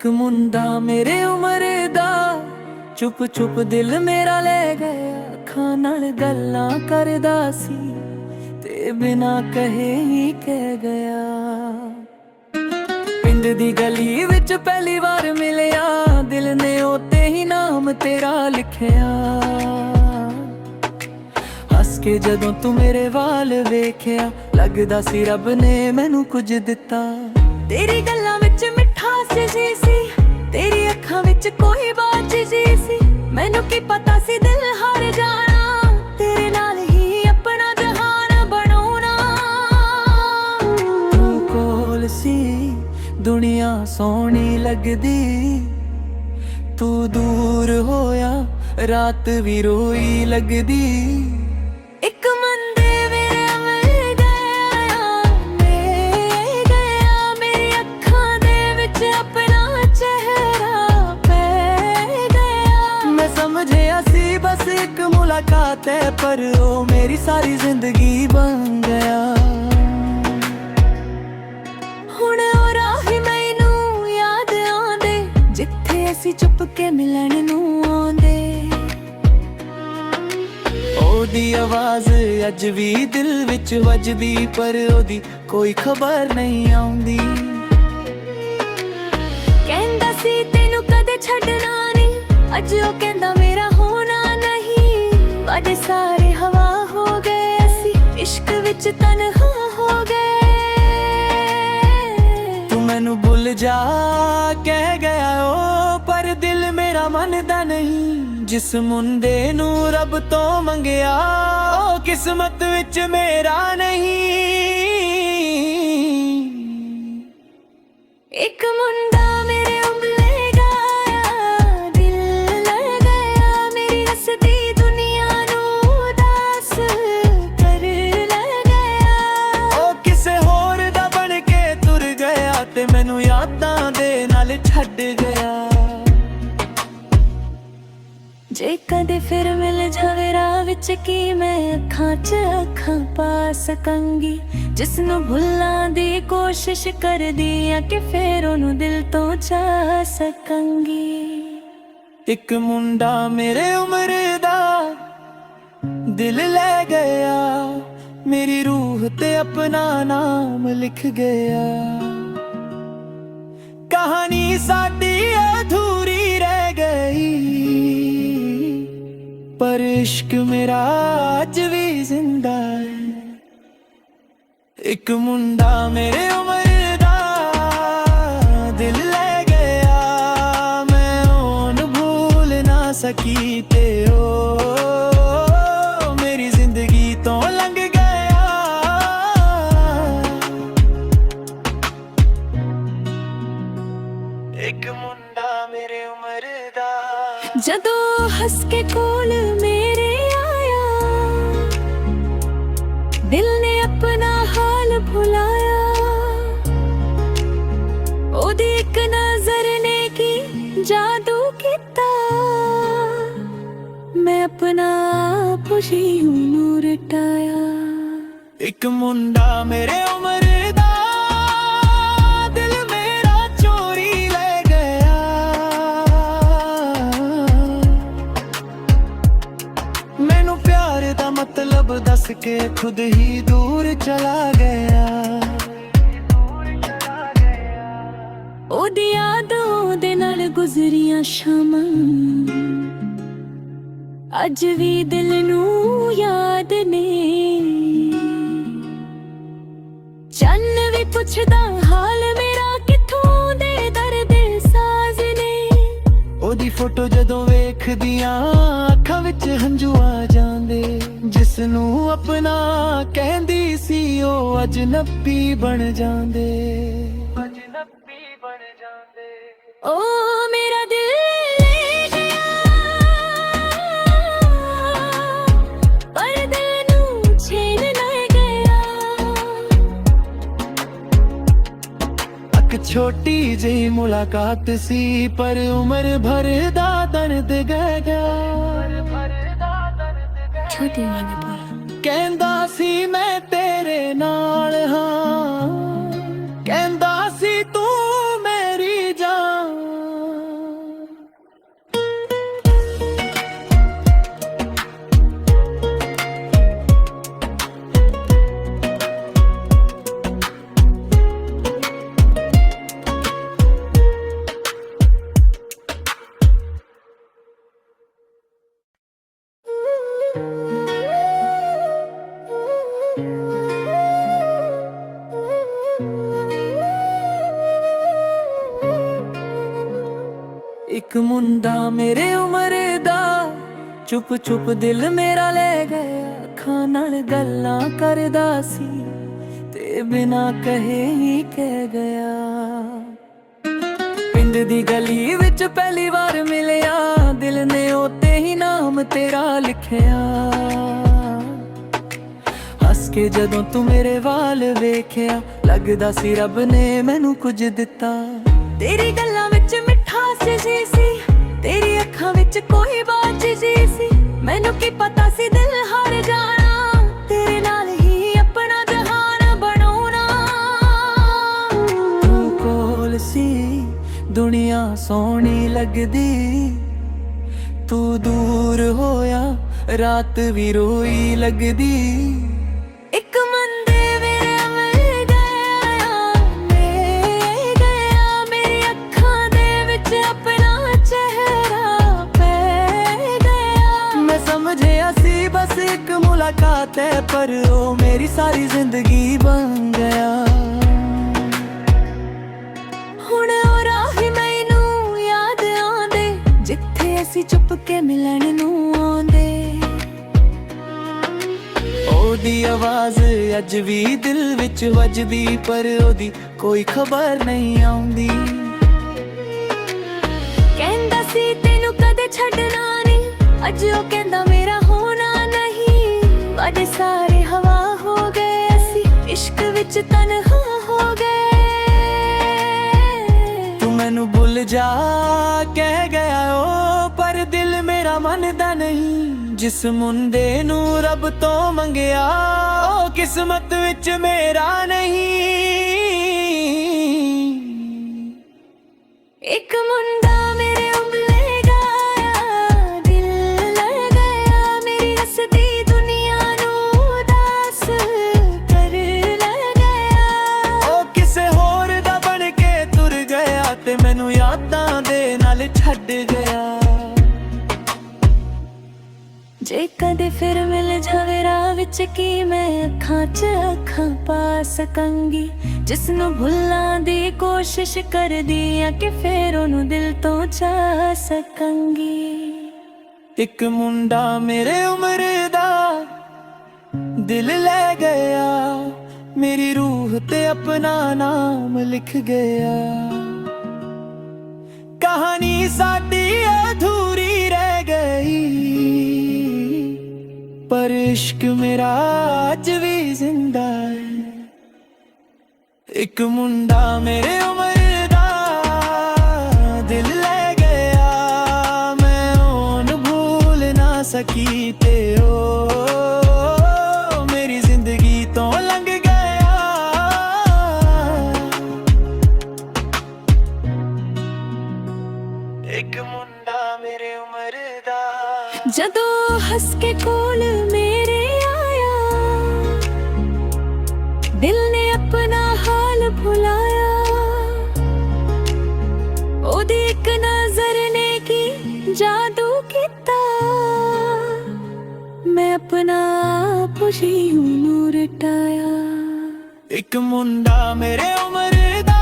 ਇੱਕ ਮੁੰਡਾ ਮੇਰੇ ਉਮਰ ਦਾ ਚੁੱਪ ਚੁੱਪ ਦਿਲ ਮੇਰਾ ਲੈ ਗਿਆ। ਅੱਖਾਂ ਨਾਲ ਗੱਲਾਂ ਕਰਦਾ ਸੀ ਤੇ ਬਿਨਾਂ ਕਹੇ ਹੀ ਕਹਿ ਗਿਆ। ਪਿੰਡ ਦੀ ਗਲੀ ਵਿੱਚ ਪਹਿਲੀ ਵਾਰ ਮਿਲਿਆ, ਦਿਲ ਨੇ ਉੱਤੇ ਹੀ ਨਾਮ ਤੇਰਾ ਲਿਖਿਆ। ਹੱਸ ਕੇ ਜਦੋਂ ਤੂੰ ਮੇਰੇ ਵਾਲ ਵੇਖਿਆ, ਲੱਗਦਾ ਸੀ ਰੱਬ ਨੇ ਮੈਨੂੰ ਕੁਝ ਦਿੱਤਾ। ਤੇਰੀ ਗੱਲਾਂ ਵਿੱਚ ਮਿਠਾਸ ਜੀ ਸੀ, ਤੇਰੀ ਅੱਖਾਂ ਵਿੱਚ ਕੋਈ ਬਾਤ ਜੀ ਸੀ। ਮੈਨੂੰ ਕੀ ਪਤਾ ਸੀ ਦਿਲ ਹਾਰ ਜਾਣਾ, ਤੇਰੇ ਨਾਲ ਹੀ ਆਪਣਾ ਜਹਾਨ ਬਣਾਉਣਾ। ਤੂੰ ਕੋਲ ਸੀ ਦੁਨੀਆ ਸੋਹਣੀ ਲੱਗਦੀ, ਤੂੰ ਦੂਰ ਹੋਇਆ ਰਾਤ ਵੀ ਰੋਈ ਲੱਗਦੀ। ਇੱਕ ਮੰਦੇ ਮੇਰੇ ਮਿਲ ਗਿਆ, ਮੇਰੀ ਅੱਖਾਂ ਦੇ ਵਿੱਚ ਆਪਣਾ ਚਿਹਰਾ ਪੈ ਗਿਆ। ਮੈਂ ਸਮਝਿਆ ਸੀ ਬਸ ਇੱਕ ਮੁਲਾਕਾਤ ਹੈ, ਪਰ ਉਹ ਮੇਰੀ ਸਾਰੀ ਜ਼ਿੰਦਗੀ ਬਣ ਗਿਆ। ਹੁਣ ਉਹ ਰਾਹ ਮੈਨੂੰ ਯਾਦ ਆਉਂਦੇ, ਜਿੱਥੇ ਅਸੀਂ ਚੁੱਪ ਕੇ ਮਿਲਣ ਨੂੰ ਆਉਂਦੇ। ਉਹਦੀ ਆਵਾਜ਼ ਅੱਜ ਵੀ ਦਿਲ ਵਿੱਚ ਵੱਜਦੀ, ਪਰ ਉਹਦੀ ਕੋਈ ਖਬਰ ਨਹੀਂ ਆਉਂਦੀ। ਕਹਿੰਦਾ ਸੀ ਤੈਨੂੰ ਕਦੇ ਛੱਡਣਾ ਨਹੀਂ, ਅੱਜ ਉਹ ਕਹਿੰਦਾ ਮੇਰਾ ਹੋਣਾ ਨਹੀਂ। ਵਾਦੇ ਸਾਰੇ ਹਵਾ ਹੋ ਗਏ, ਅਸੀਂ ਇਸ਼ਕ ਵਿੱਚ ਤਨਹਾ ਹੋ ਗਏ। ਤੂੰ ਮੈਨੂੰ ਭੁੱਲ ਜਾ ਕਹਿ ਗਿਆ ਉਹ, ਪਰ ਦਿਲ ਮੇਰਾ ਮੰਨਦਾ ਨਹੀਂ। ਜਿਸ ਮੁੰਡੇ ਨੂੰ ਰੱਬ ਤੋਂ ਮੰਗਿਆ, ਉਹ ਕਿਸਮਤ ਵਿੱਚ ਮੇਰਾ ਨਹੀਂ। ਇੱਕ ਮੁੰਡਾ ਮੇਰੇ ਉਮਲੇ ਗਿਆ, ਦਿਲ ਲੈ ਗਿਆ। ਮੇਰੀ ਹੱਸਦੀ ਦੁਨੀਆ ਨੂੰ ਦੱਸ ਕਰ ਲੈ ਗਿਆ। ਉਹ ਕਿਸੇ ਹੋਰ ਦਾ ਬਣ ਕੇ ਤੁਰ ਗਿਆ, ਤੇ ਮੈਨੂੰ ਯਾਦਾਂ ਦੇ ਨਾਲ ਛੱਡ ਗਿਆ। ਜੇ ਕਦੇ ਫਿਰ ਮਿਲ ਜਾਵੇ ਰਾਹ ਵਿੱਚ, ਕੀ ਮੈਂ ਅੱਖਾਂ 'ਚ ਅੱਖਾਂ ਪਾ ਸਕਾਂਗੀ। ਜਿਸਨੂੰ ਭੁੱਲਣ ਦੀ ਕੋਸ਼ਿਸ਼ ਕਰਦੀ ਆ, ਕਿ ਫਿਰ ਉਹਨੂੰ ਦਿਲ ਤੋਂ ਚਾਹ ਸਕਾਂਗੀ। ਇੱਕ ਮੁੰਡਾ ਮੇਰੇ ਉਮਰ ਦਾ ਦਿਲ ਲੈ ਗਿਆ, ਮੇਰੀ ਰੂਹ ਤੇ ਆਪਣਾ ਨਾਮ ਲਿਖ ਗਿਆ। ਕਹਾਣੀ ਸਾਡੀ ਅਧੂਰੀ ਰਹਿ ਗਈ, ਪਰ इश्क मेरा आज भी जिंदा है। एक मुंडा मेरे उम्र दा दिल ले गया, मैं ओन भूल ना सकी ते ओ मेरी जिंदगी तो लंघ गया। एक मुंडा मेरे उम्र दा जदों हंस के कोल मेरे आया, दिल ने अपना हाल भुलाया। ओदी एक नजर ने की जादू किता, मैं अपना आप ही नूर टाया। एक मुंडा मेरे उम्र दा दिल मेरा चोरी ले गया। मैनू प्यार दा मतलब दस के खुद ही दूर चला गया। ओदी यादों दे नाल गुजरियां शामां अज भी दिल नू याद ने। चन्न भी पुछदा हाल मेरा, किथों दे दर्द साज ने। ओदी फोटो जदों वेखदियां अखां विच हंझू आ जांदे। जिसनू अपना कहंदी सी ओ अजनबी बन जांदे। अजनबी बन जांदे। ओ मेरा दिल ले गया, पर दिल नू छीन ले गया। अक छोटी जी मुलाकात सी, पर उम्र भर दा दर्द गया। छोटी वाली कहंदा सी मैं तेरे नाल हां, कहंदा सी तू मेरी जान। ਮੁੰਡਾ ਮੇਰੇ ਉਮਰ ਦਾ ਚੁੱਪ ਚੁੱਪ ਦਿਲ ਮੇਰਾ ਲੈ ਗਿਆ, ਅੱਖਾਂ ਨਾਲ ਗੱਲਾਂ ਕਰਦਾ ਸੀ ਤੇ ਬਿਨਾਂ ਕਹੇ ਹੀ ਕਹਿ ਗਿਆ। ਪਿੰਡ ਦੀ ਗਲੀ ਵਿੱਚ ਪਹਿਲੀ ਵਾਰ ਮਿਲਿਆ, ਦਿਲ ਨੇ ਉੱਤੇ ਹੀ ਨਾਮ ਤੇਰਾ ਲਿਖਿਆ। ਹੱਸ ਕੇ ਜਦੋਂ ਤੂੰ ਮੇਰੇ ਵਾਲ ਵੇਖਿਆ, ਲੱਗਦਾ ਸੀ ਰੱਬ ਨੇ ਮੈਨੂੰ ਕੁਝ ਦਿੱਤਾ। ਤੇਰੀ ਗੱਲਾਂ ਵਿੱਚ ਮਿਠਾਸ ਜੀ ਸੀ, ਤੇਰੀ ਅੱਖਾਂ ਵਿੱਚ ਕੋਈ ਬਾਤ ਜੀ ਸੀ। ਮੈਨੂੰ ਕੀ ਪਤਾ ਸੀ ਦਿਲ ਹਾਰ ਜਾਣਾ, ਤੇਰੇ ਨਾਲ ਹੀ ਆਪਣਾ ਜਹਾਨ ਬਣਾਉਣਾ। ਤੂੰ ਕੋਲ ਸੀ ਦੁਨੀਆ ਸੋਹਣੀ ਲੱਗਦੀ, ਤੂੰ ਦੂਰ ਹੋਇਆ ਰਾਤ ਵੀ ਰੋਈ ਲੱਗਦੀ। ਇੱਕ ਮੰਦੇ ਮੇਰੇ ਮਿਲ ਗਿਆ, ਮੇਰੀ ਅੱਖਾਂ ਦੇ ਵਿੱਚ ਆਪਣਾ ਚਿਹਰਾ ਪੈ ਗਿਆ। ਮੈਂ ਸਮਝਿਆ ਸੀ ਬਸ ਇੱਕ ਮੁਲਾਕਾਤ ਹੈ, ਪਰ ਉਹ ਮੇਰੀ ਸਾਰੀ ਜ਼ਿੰਦਗੀ ਬਣ ਗਿਆ। ਹੁਣ ਉਹ ਰਾਹ ਮੈਨੂੰ ਯਾਦ ਆਉਂਦੇ, ਜਿੱਥੇ ਅਸੀਂ ਚੁੱਪ ਕੇ ਮਿਲਣ ਨੂੰ ਆਉਂਦੇ। ਉਹਦੀ ਆਵਾਜ਼ ਅੱਜ ਵੀ ਦਿਲ ਵਿੱਚ ਵੱਜਦੀ, ਪਰ ਉਹਦੀ ਕੋਈ ਖਬਰ ਨਹੀਂ ਆਉਂਦੀ। ਕਹਿੰਦਾ ਸੀ ਤੈਨੂੰ ਕਦੇ ਛੱਡਣਾ ਨਹੀਂ, ਅੱਜ ਉਹ ਕਹਿੰਦਾ ਮੇਰਾ ਹੋਣਾ ਨਹੀਂ। ਸਾਡੇ ਸਾਰੇ ਹਵਾ ਹੋ ਗਏ, ਅਸੀਂ ਇਸ਼ਕ ਵਿੱਚ ਤਨਹਾ ਹੋ ਗਏ। ਤੂੰ ਮੈਨੂੰ ਭੁੱਲ ਜਾ ਕਹਿ ਗਿਆ ਉਹ, ਪਰ ਦਿਲ ਮੇਰਾ ਮੰਨਦਾ ਨਹੀਂ। ਜਿਸ ਮੁੰਡੇ ਨੂੰ ਰੱਬ ਤੋਂ ਮੰਗਿਆ, ਉਹ ਕਿਸਮਤ ਵਿੱਚ ਮੇਰਾ ਨਹੀਂ। ਇੱਕ ਮੁੰਡਾ ਮੇਰੇ ਉਮਲੇ ਗਿਆ, ਦਿਲ ਲੈ ਗਿਆ। ਮੇਰੀ ਹੱਸਦੀ ਦੁਨੀਆ ਨੂੰ ਦੱਸ ਕਰ ਲੈ ਗਿਆ। ਉਹ ਕਿਸੇ ਹੋਰ ਦਾ ਬਣ ਕੇ ਤੁਰ ਗਿਆ, ਤੇ ਮੈਨੂੰ ਯਾਦਾਂ ਦੇ ਨਾਲ ਛੱਡ ਗਿਆ। ਜੇ ਕਦੇ ਫਿਰ ਮਿਲ ਜਾਵੇ ਰਾਹ ਵਿੱਚ, ਕੀ ਮੈਂ ਅੱਖਾਂ 'ਚ ਅੱਖਾਂ ਪਾ ਸਕਾਂਗੀ। ਜਿਸ ਨੂੰ ਭੁੱਲਣ ਦੀ ਕੋਸ਼ਿਸ਼ ਕਰਦੀ ਆ, ਕਿ ਫਿਰ ਉਹਨੂੰ ਦਿਲ ਤੋਂ ਚਾਹ ਸਕਾਂਗੀ। ਇੱਕ ਮੁੰਡਾ ਮੇਰੇ ਉਮਰ ਦਾ ਦਿਲ ਲੈ ਗਿਆ, ਮੇਰੀ ਰੂਹ ਤੇ ਆਪਣਾ ਨਾਮ ਲਿਖ ਗਿਆ। ਕਹਾਣੀ ਸਾਡੀ ਅਧੂਰੀ ਰਹਿ ਗਈ, ਪਰ इश्क मेरा आज भी जिंदा है। एक मुंडा मेरे उम्र दा दिल ले गया, मैं ओन भूल ना सकी ते ओ मेरी जिंदगी तो लंघ गया। एक मुंडा मेरे उम्र दा जदों हंस के कोल मेरे आया, दिल ने अपना हाल भुलाया। ओदी एक नजर ने की जादू किता, मैं अपना आप ही हूं रटाया। एक मुंडा मेरे उम्र दा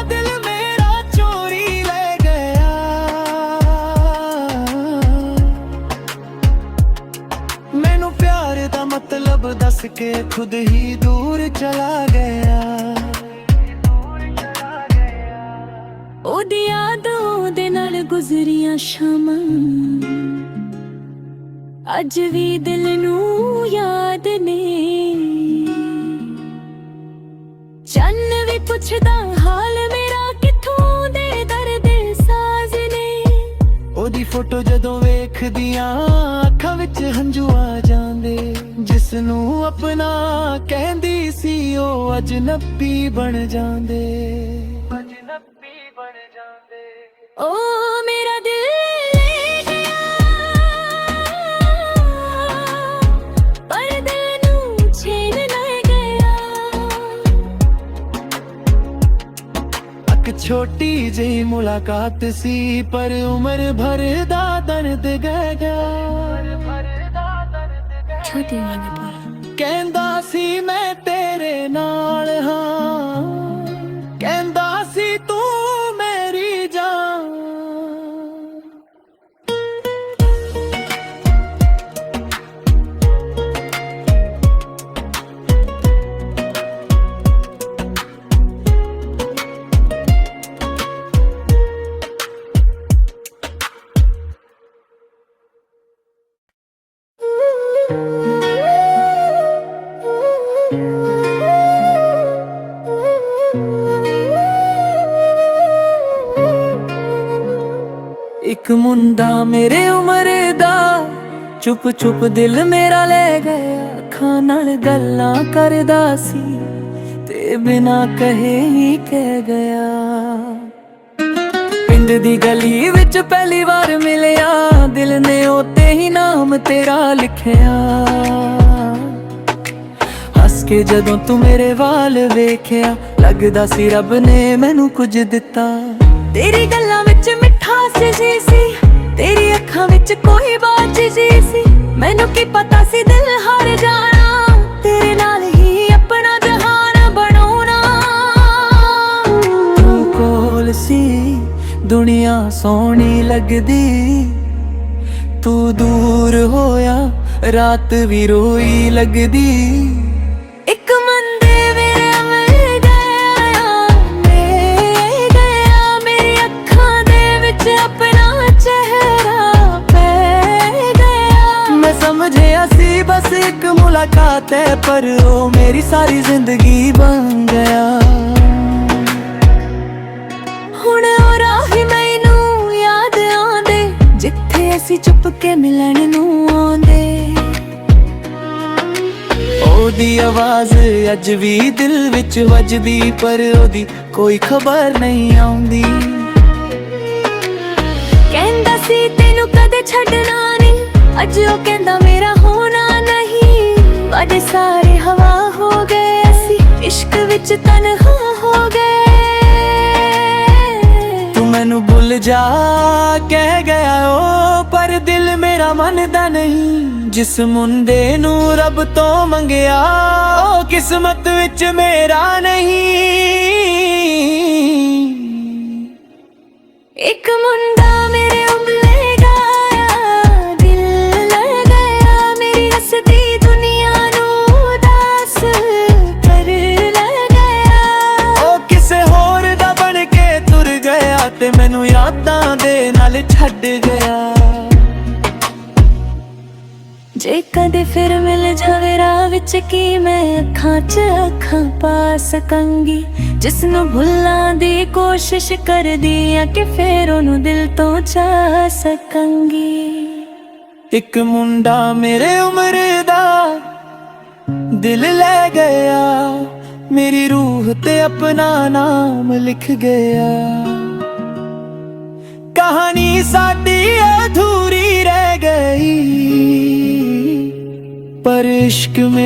दिल मेरा चोरी ले गया, मैनू प्यार दा मतलब दस के खुद ही दूर चला गया। ओदी यादों दे नाल गुजरियां शामां अज भी दिल नू याद ने। चन्न भी पुछदा हाल मेरा, किथों दे दर्द साज ने। ओदी फोटो जदों वेखदियां अखां विच हंझू आ जांदे, जिस नू अपना कहंदी सी ओ अजनबी बन जांदे। अजनबी बन जांदे। ओ मेरा दिल ले गया, पर दिल नू छीन ले गया। अक छोटी जी मुलाकात सी, पर उम्र भर दा दर्द गया। छोटी कहंदा सी मैं तेरे नाल हां, कहंदा सी तू मेरी जान। ਇੱਕ ਮੁੰਡਾ ਮੇਰੇ ਉਮਰ ਦਾ ਚੁੱਪ ਚੁੱਪ ਦਿਲ ਮੇਰਾ ਲੈ ਗਿਆ, ਅੱਖਾਂ ਨਾਲ ਗੱਲਾਂ ਕਰਦਾ ਸੀ ਤੇ ਬਿਨਾਂ ਕਹੇ ਹੀ ਕਹਿ ਗਿਆ। ਪਿੰਡ ਦੀ ਗਲੀ ਵਿੱਚ ਪਹਿਲੀ ਵਾਰ ਮਿਲਿਆ, ਦਿਲ ਨੇ ਉੱਤੇ ਹੀ ਨਾਮ ਤੇਰਾ ਲਿਖਿਆ। ਹੱਸ ਕੇ ਜਦੋਂ ਤੂੰ ਮੇਰੇ ਵਾਲ ਵੇਖਿਆ, ਲੱਗਦਾ ਸੀ ਰੱਬ ਨੇ ਮੈਨੂੰ ਕੁਝ ਦਿੱਤਾ। ਤੇਰੀ ਗੱਲਾਂ ਵਿੱਚ ਮਿਠਾਸ ਜੀ ਸੀ, ਤੇਰੀ ਅੱਖਾਂ ਵਿੱਚ ਕੋਈ ਬਾਤ ਜੀ ਸੀ। ਮੈਨੂੰ ਕੀ ਪਤਾ ਸੀ ਦਿਲ ਹਾਰ ਜਾਣਾ, ਤੇਰੇ ਨਾਲ ਹੀ ਆਪਣਾ ਜਹਾਨ ਬਣਾਉਣਾ। ਤੂੰ ਕੋਲ ਸੀ ਦੁਨੀਆ ਸੋਹਣੀ ਲੱਗਦੀ, ਤੂੰ ਦੂਰ ਹੋਇਆ ਰਾਤ ਵੀ ਰੋਈ ਲੱਗਦੀ। ਇੱਕ ਮੰਦੇ ਮੇਰੇ ਮਿਲ ਗਿਆ, ਮੇਰੀ ਅੱਖਾਂ ਦੇ ਵਿੱਚ ਆਪਣਾ ਚਿਹਰਾ ਪੈ ਗਿਆ। ਮੈਂ ਸਮਝਿਆ ਸੀ ਬਸ ਇੱਕ ਮੁਲਾਕਾਤ ਹੈ, ਪਰ ਉਹ ਮੇਰੀ ਸਾਰੀ ਜ਼ਿੰਦਗੀ ਬਣ ਗਿਆ। ਹੁਣ ਉਹ ਰਾਹ ਮੈਨੂੰ ਯਾਦ ਆਉਂਦੇ, ਜਿੱਥੇ ਅਸੀਂ ਚੁੱਪ ਕੇ ਮਿਲਣ ਨੂੰ ਆਉਂਦੇ। ਉਹਦੀ ਆਵਾਜ਼ ਅੱਜ ਵੀ ਦਿਲ ਵਿੱਚ ਵੱਜਦੀ, ਪਰ ਉਹਦੀ ਕੋਈ ਖਬਰ ਨਹੀਂ ਆਉਂਦੀ। ਕਹਿੰਦਾ ਸੀ ਤੈਨੂੰ ਕਦੇ ਛੱਡਣਾ ਨਹੀਂ, ਅੱਜ ਉਹ ਕਹਿੰਦਾ ਮੇਰਾ ਹੋਣਾ ਨਹੀਂ। ਅੱਜ ਸਾਰੇ ਹਵਾ ਹੋ ਗਏ, ਅਸੀਂ ਇਸ਼ਕ ਵਿੱਚ ਤਨਹਾ ਹੋ ਗਏ। ਤੂੰ ਮੈਨੂੰ ਭੁੱਲ ਜਾ ਕਹਿ ਗਿਆ ਉਹ, ਪਰ ਦਿਲ ਮੇਰਾ ਮੰਨਦਾ ਨਹੀਂ। ਜਿਸ ਮੁੰਡੇ ਨੂੰ ਰੱਬ ਤੋਂ ਮੰਗਿਆ, ਉਹ ਕਿਸਮਤ ਵਿੱਚ ਮੇਰਾ ਨਹੀਂ। ਇੱਕ ਮੁੰਡਾ ਮੇਰੇ ਉਮਲੇ ਗਿਆ, ਦਿਲ ਲੈ ਗਿਆ। ਮੇਰੀ ਹੱਸਦੀ ਦੁਨੀਆ ਨੂੰ ਦੱਸ ਕਰ ਲੈ ਗਿਆ। ਉਹ ਕਿਸੇ ਹੋਰ ਦਾ ਬਣ ਕੇ ਤੁਰ ਗਿਆ, ਤੇ ਮੈਨੂੰ ਯਾਦਾਂ ਦੇ ਨਾਲ ਛੱਡ ਗਿਆ। ਜੇ ਕਦੇ ਫਿਰ ਮਿਲ ਜਾਵੇ ਰਾਹ ਵਿੱਚ, ਕੀ ਮੈਂ ਅੱਖਾਂ 'ਚ ਅੱਖਾਂ ਪਾ ਸਕਾਂਗੀ। ਜਿਸ ਨੂੰ ਭੁੱਲਣ ਦੀ ਕੋਸ਼ਿਸ਼ ਕਰਦੀ ਆ, ਕਿ ਫਿਰ ਉਹਨੂੰ ਦਿਲ ਤੋਂ ਚਾਹ ਸਕਾਂਗੀ। ਇੱਕ ਮੁੰਡਾ ਮੇਰੇ ਉਮਰ ਦਾ ਦਿਲ ਲੈ ਗਿਆ, ਮੇਰੀ ਰੂਹ ਤੇ ਆਪਣਾ ਨਾਮ ਲਿਖ ਗਿਆ। ਕਹਾਣੀ ਸਾਡੀ ਅਧੂਰੀ ਰਹਿ ਗਈ, ਪਰ ਇਸ਼ਕ में